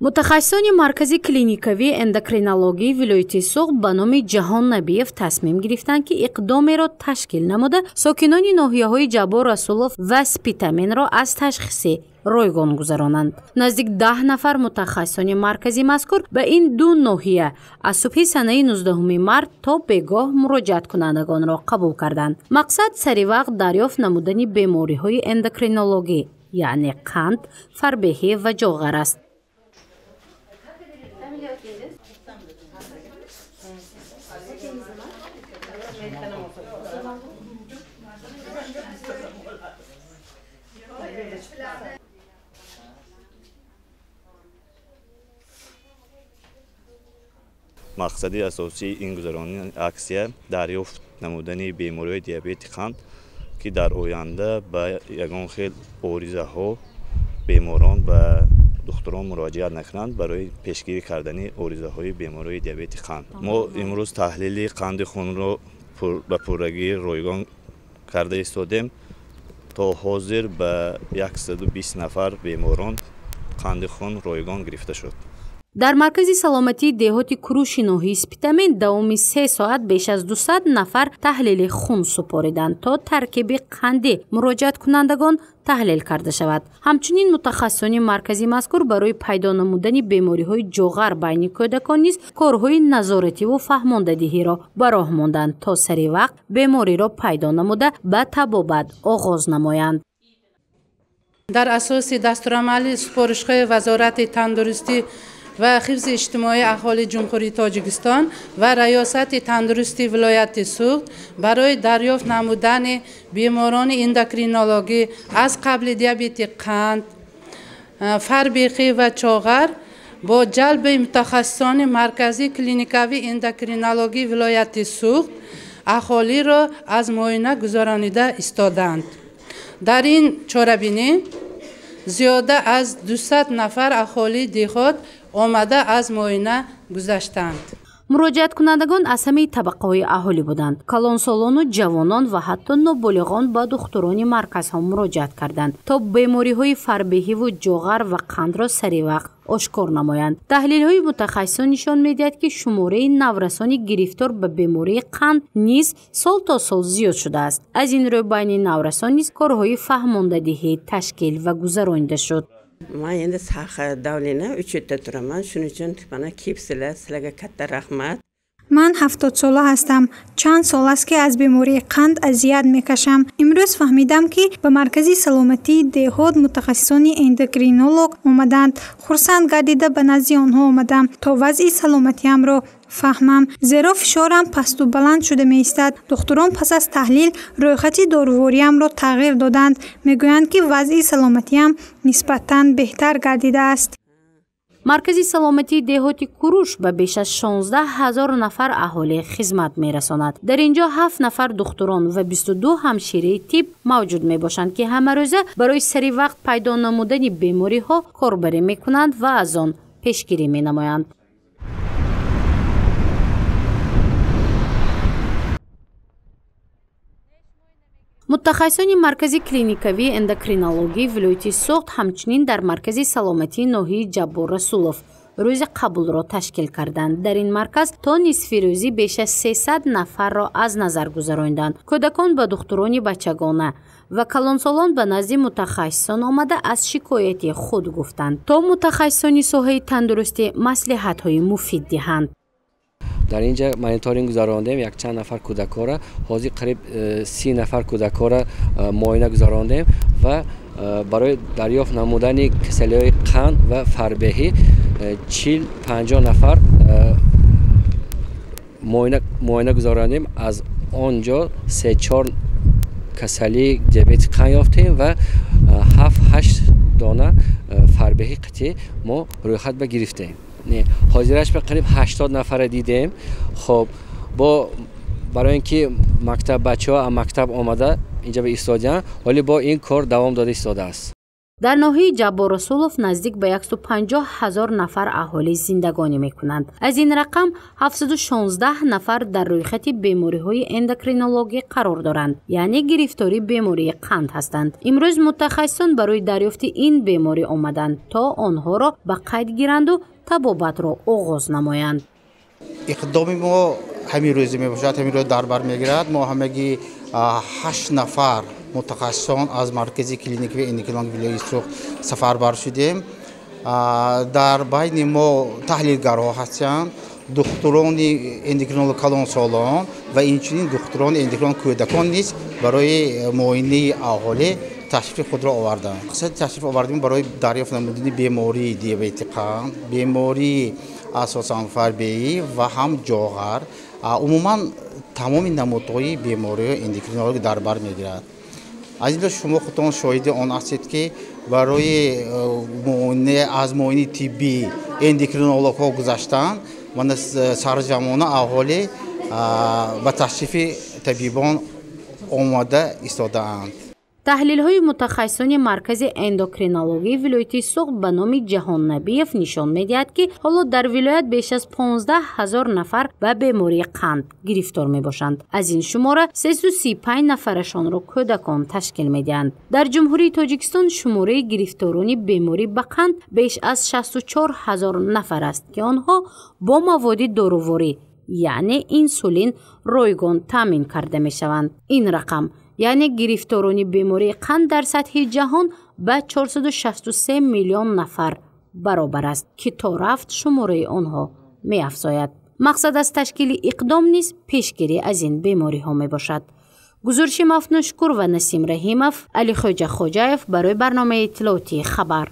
متخصصان مرکز کلینیکوی اندوکرینولوژی ولایت سوخت به نام جهان نبیف تصمیم گرفتند که اقدامی را تشکیل نموده ساکنان ناحیه‌های جبار رسولوف و سپیتامین را از تشخیص رایگان گذرانند. نزدیک 10 نفر متخصصان مرکزی مذکور به این دو ناحیه از صبح سنه 19 مارس تا بگاه مراجعت کنندگان را قبول کردند. مقصد سری وقت دریافت نمودن بیماری‌های اندوکرینولوژی یعنی قند، فربهی و جاغر است. مقصد اساسی این گذرانی اکسیه دریافت نمودن بیماری دیابت قند که در آینده به یگان خیل عارضه ها بیماران به دکتران مراجعت نکنند برای پیشگیری کردن عارضه های بیماری دیابت قند. ما امروز تحلیل قند خون را به پررگی رایگان کرده ایستادیم. تا حاضر به 120 نفر بیماران قند خون رایگان گرفته شد. در مرکز سلامتی دهات کروش ناحیه سپیتامین دوام 3 ساعت بیش از 200 نفر تحلیل خون سپاریدند تا ترکیب قندی مراجعت کنندگان تحلیل کرده شود. همچنین متخصصان مرکزی مذکور برای پیدا نمودن بیماری‌های جاغر بین کودکان نیز کارهای نظارتی و فهماندهی را به راه ماندند تا سری وقت بیماری را پیدا نموده به طبابت آغاز نمایند. در اساس دستورالعمل سپارش‌های وزارت تندرستی و حفظ اجتماعی اهالی جمهوری تاجیکستان و ریاست تندرستی ولایت سوخت برای دریافت نمودن بیماران اندوکرینولوژی از قبل دیابت قند، فربهی و چاغر با جلب متخصصان مرکزی کلینیکوی اندوکرینولوژی ولایت سوخت اهالی را از معاینه گذرانیده ایستادند. در این چاره‌بینی زیاده از 200 نفر اهالی دهات آمده از معاینه گذشتند. مراجعت کنندگان از همه طبقه های اهالی بودند. کلانسالان و جوانان و حتی نابالغان با دکتران مرکز ها مراجعت کردند تا بیماری های فربهی و جاغر و قند را سری وقت آشکار نمایند. تحلیل های متخصصان نشان می‌دهد که شماره نورسان گرفتار به بیماری قند نیز سال تا سال زیاد شده است. از این رو بین نورسان نیز کارهای فهماندهی تشکیل و گذرانده شد. من endi saha davlina 3 yilda turaman. Shuning uchun mana sizlarga katta rahmat. من 70 ساله هستم. چند سال است که از بیماری قند اذیت میکشم. امروز فهمیدم که به مرکز سلامتی دهات متخصصان اندوکرینولوژ آمدند. خرسند گردیده به نزد آنها آمدم تا وضع سلامتیم را فهمم. زیرا فشارم پست و بلند شده می ایستد. دکتران پس از تحلیل رویخط داروییم را تغییر دادند. میگویند که وضع سلامتیم نسبتاً بهتر گردیده است. مرکز سلامتی دهات کروش به بیش از 16,000 نفر اهالی خدمت می رساند. در اینجا 7 نفر دکتران و 22 همشیره طب موجود می باشند که همه روزه برای سری وقت پیدا نمودن بیماری ها کاربری می کنند و از آن پیشگیری می نمایند. متخصصان مرکز کلینیکوی اندوکرینولوژی ولایت سوخت همچنین در مرکز سلامتی ناحیه جبار رسولوف روز قبول را تشکیل کردند. در این مرکز تا نصف روزی بیش از 300 نفر را از نظر گذراندند. کودکان به دکتران بچگانه و کلانسالان به نزد متخصصان آمده از شکایت خود گفتند تا متخصصان ساحه تندرستی مصلحت‌های مفید دهند. در اینجا مانیتورینگ گذراندیم. یک چند نفر کودکان را حاضر قریب 30 نفر کودکان را معاینه گذراندیم و برای دریافت نمودن کسلی‌های قند و فربهی 40-50 نفر معاینه گذراندیم. از آنجا 3-4 کسلی دیابت قند یافتیم و 7-8 دانه فربهی قطعی ما رویخط بگرفتیم. حاضرش به قریب 80 نفر دیدیم. خب برای اینکه مکتب بچه‌ها مکتب آمده اینجا به ایستادن ولی با این کار دوام داده ایستاده است. در ناحیه جبار رسولوف نزدیک به 150,000 نفر اهالی زندگانی میکنند. از این رقم 716 نفر در روی خط بیماری‌های اندوکرینولوژی قرار دارند، یعنی گرفتاری بیماری قند هستند. امروز متخصصان برای دریافت این بیماری آمدند تا آنها را به قید گیرند و طبابت را آغاز نمایند. اقدام ما همین روز میباشد، همین روز در بر میگیرد. ما همگی 8 نفر متخصصان از مرکز کلینیک و اندوکرینولوژی ولایت سوخت سفربر شدیم. در بین ما تحلیلگرها هستند، دکتران اندوکرینولوژی کلان سالان و اینچنین دکتران اندوکرین کودکان نیز برای معاینه اهالی تشریف خود را آوردند. مقصد تشریف آوردیم برای دریافت نمودن بیماری دیابت قند، بیماری اساساً فربه‌ای و هم جاغر. عموما تمام نمودهای بیماری اندوکرینولوژی در بر میگیرد. عزیزان شما خودتان شاهد آن هستید که برای از معاینه طبی اندوکرینولوژ ها گذاشتند و سرجمانه اهالی به تشریف طبیبان آماده ایستاده‌اند. تحلیل‌های متخصصان مرکز اندوکرینولوژی ولایت سوخت به نام جهان نبیف نشان می‌دهد که حالا در ولایت بیش از 15,000 نفر به بیماری قند گرفتار می‌باشند. از این شماره 335 نفرشان را کودکان تشکیل می‌دهند. در جمهوری تاجیکستان شماره گرفتاران بیماری به قند بیش از 64,000 نفر است که آنها با مواد داروواری یعنی انسولین رایگان تامین کرده می‌شوند. این رقم یعنی گرفتاران بیماری قند در سطح جهان به 463 میلیون نفر برابر است که تا رفت شماره آنها می افزاید. مقصد از تشکیل اقدام نیز پیشگیری از این بیماری ها می باشد. گزارش مفنوشکور و نسیم رحیمов، علی خوجه خوجایف برای برنامه اطلاعاتی خبر.